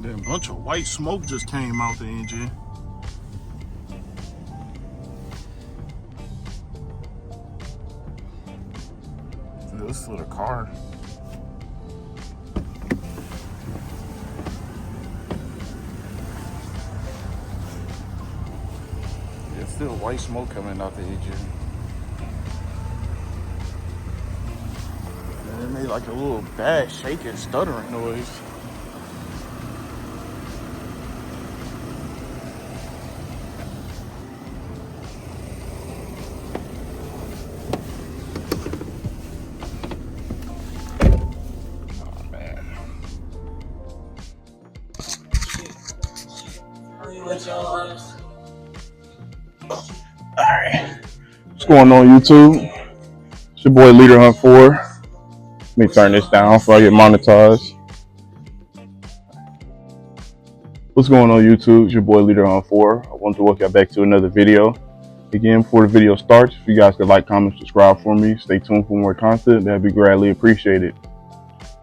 Then a bunch of white smoke just came out the engine. This is for the car. There's still white smoke coming out the engine. And it made like a little bad shaking, stuttering noise. Alright, what's going on YouTube? It's your boy Leader Hunt 4. Let me turn this down before I get monetized. What's going on YouTube? It's your boy Leader Hunt 4. I want to welcome you back to another video. Again, before the video starts, if you guys could like, comment, subscribe for me, stay tuned for more content, that'd be greatly appreciated.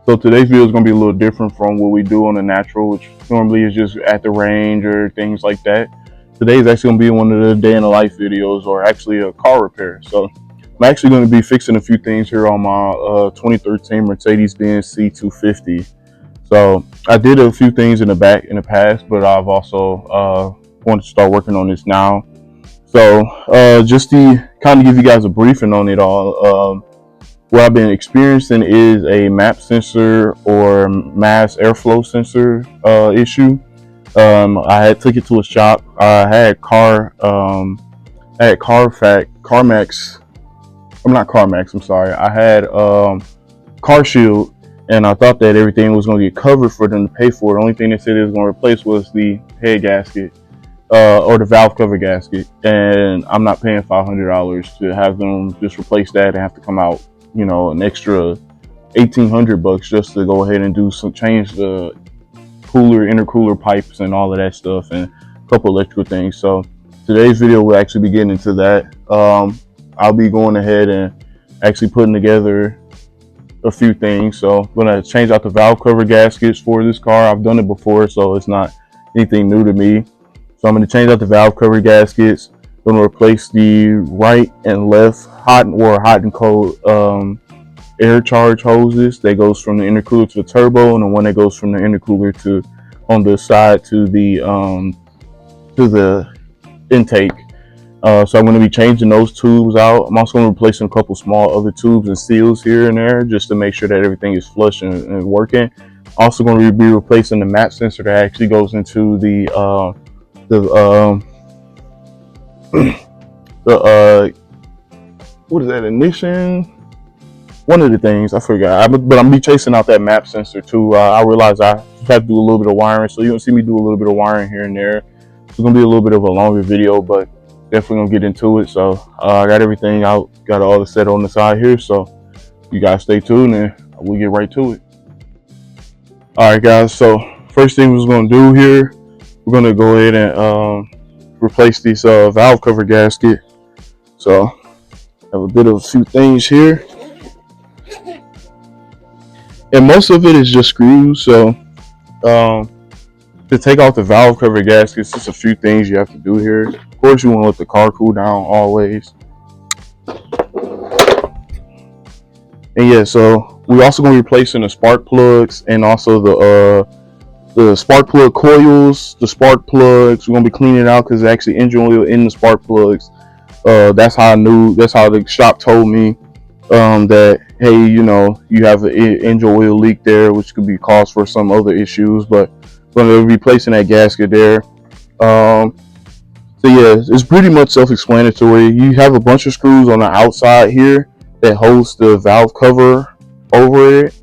So today's video is going to be a little different from what we do on the natural, which normally is just at the range or things like that. Today's actually going to be one of the day in the life videos, or actually a car repair. So I'm actually going to be fixing a few things here on my 2013 Mercedes-Benz C250. So I did a few things in the past, but I've also wanted to start working on this now. So just to kind of give you guys a briefing on it all, what I've been experiencing is a MAP sensor or mass airflow sensor issue. I had took it to a shop. I had CarMax. I'm sorry. I had Car Shield, and I thought that everything was going to get covered for them to pay for it. The only thing they said it was going to replace was the head gasket or the valve cover gasket, and I'm not paying $500 to have them just replace that and have to come out, you know, an extra $1,800 just to go ahead and do some change the intercooler pipes and all of that stuff and a couple electrical things. So today's video will actually be getting into that. I'll be going ahead and actually putting together a few things. So I'm gonna change out the valve cover gaskets for this car. I've done it before, so it's not anything new to me. So I'm going to change out the valve cover gaskets. I'm going to replace the right and left hot and cold air charge hoses that goes from the intercooler to the turbo, and the one that goes from the intercooler to on the side to the intake. So I'm going to be changing those tubes out. I'm also going to be replacing a couple small other tubes and seals here and there just to make sure that everything is flush and working. Also going to be replacing the MAP sensor that actually goes into what is that, ignition? One of the things I forgot, but I'm be chasing out that MAP sensor too. I realized I have to do a little bit of wiring, so you're gonna see me do a little bit of wiring here and there. It's gonna be a little bit of a longer video, but definitely gonna get into it. So I got everything out, got all the set on the side here, so you guys stay tuned and we'll get right to it. All right guys, so first thing we're gonna do here, we're gonna go ahead and replace this valve cover gasket. So I have a bit of a few things here, and most of it is just screws. So to take off the valve cover gaskets, just a few things you have to do here. Of course, you want to let the car cool down always. And yeah, so we're also going to be replacing the spark plugs and also the spark plug coils, the spark plugs. We're gonna be cleaning it out because there's actually engine oil in the spark plugs. That's how I knew. That's how the shop told me that, hey, you know, you have an engine oil leak there, which could be cause for some other issues. But we're gonna be replacing that gasket there. So yeah, it's pretty much self-explanatory. You have a bunch of screws on the outside here that holds the valve cover over it.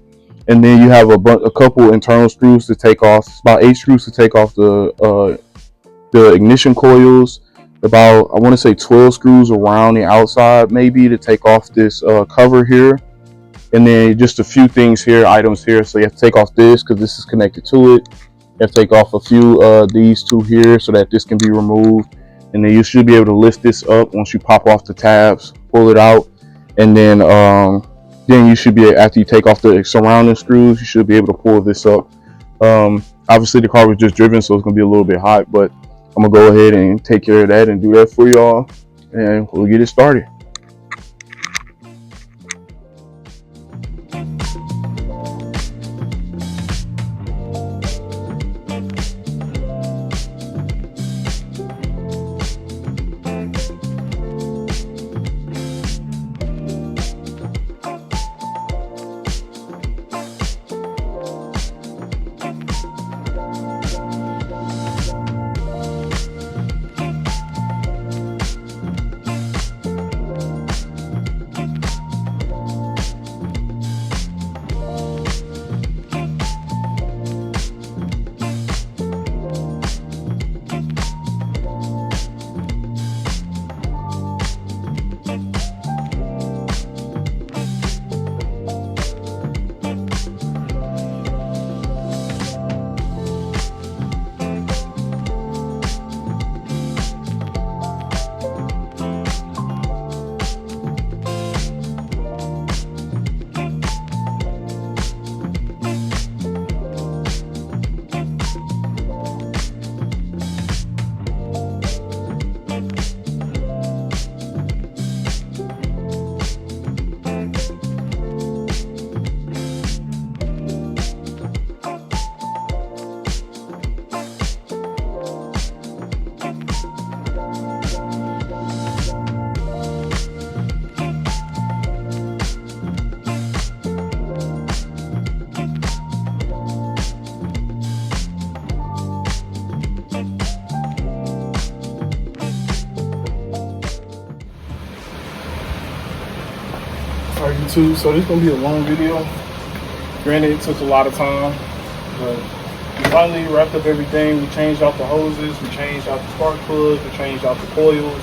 And then you have a couple internal screws to take off. It's about 8 screws to take off the ignition coils. About, I want to say 12 screws around the outside, maybe, to take off this cover here. And then just a few things here, items here. So you have to take off this because this is connected to it. You have to take off a few these two here so that this can be removed. And then you should be able to lift this up once you pop off the tabs, pull it out, and then you should be, after you take off the surrounding screws, you should be able to pull this up Obviously the car was just driven, so it's gonna be a little bit hot, but I'm gonna go ahead and take care of that and do that for y'all, and we'll get it started. Alright YouTube, so this is going to be a long video. Granted, it took a lot of time, but we finally wrapped up everything. We changed out the hoses, we changed out the spark plugs, we changed out the coils.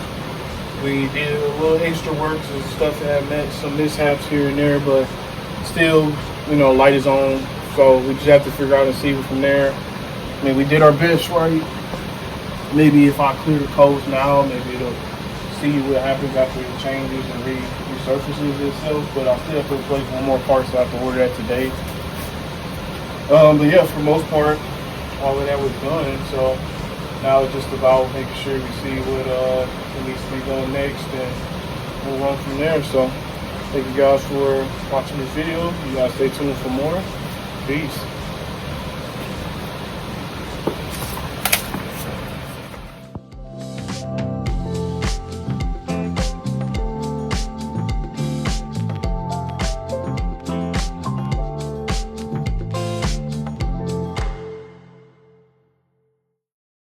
We did a little extra work and stuff that had met some mishaps here and there, but still, you know, light is on. So we just have to figure out and see from there. I mean, we did our best, right? Maybe if I clear the codes now, maybe it'll see what happens after it changes and resurfaces itself, but I still have to replace one more part, so I have to order that today. But yeah, for the most part, all of that was done, so now it's just about making sure we see what needs to be done next, and we'll run from there. So thank you guys for watching this video. You guys stay tuned for more. Peace.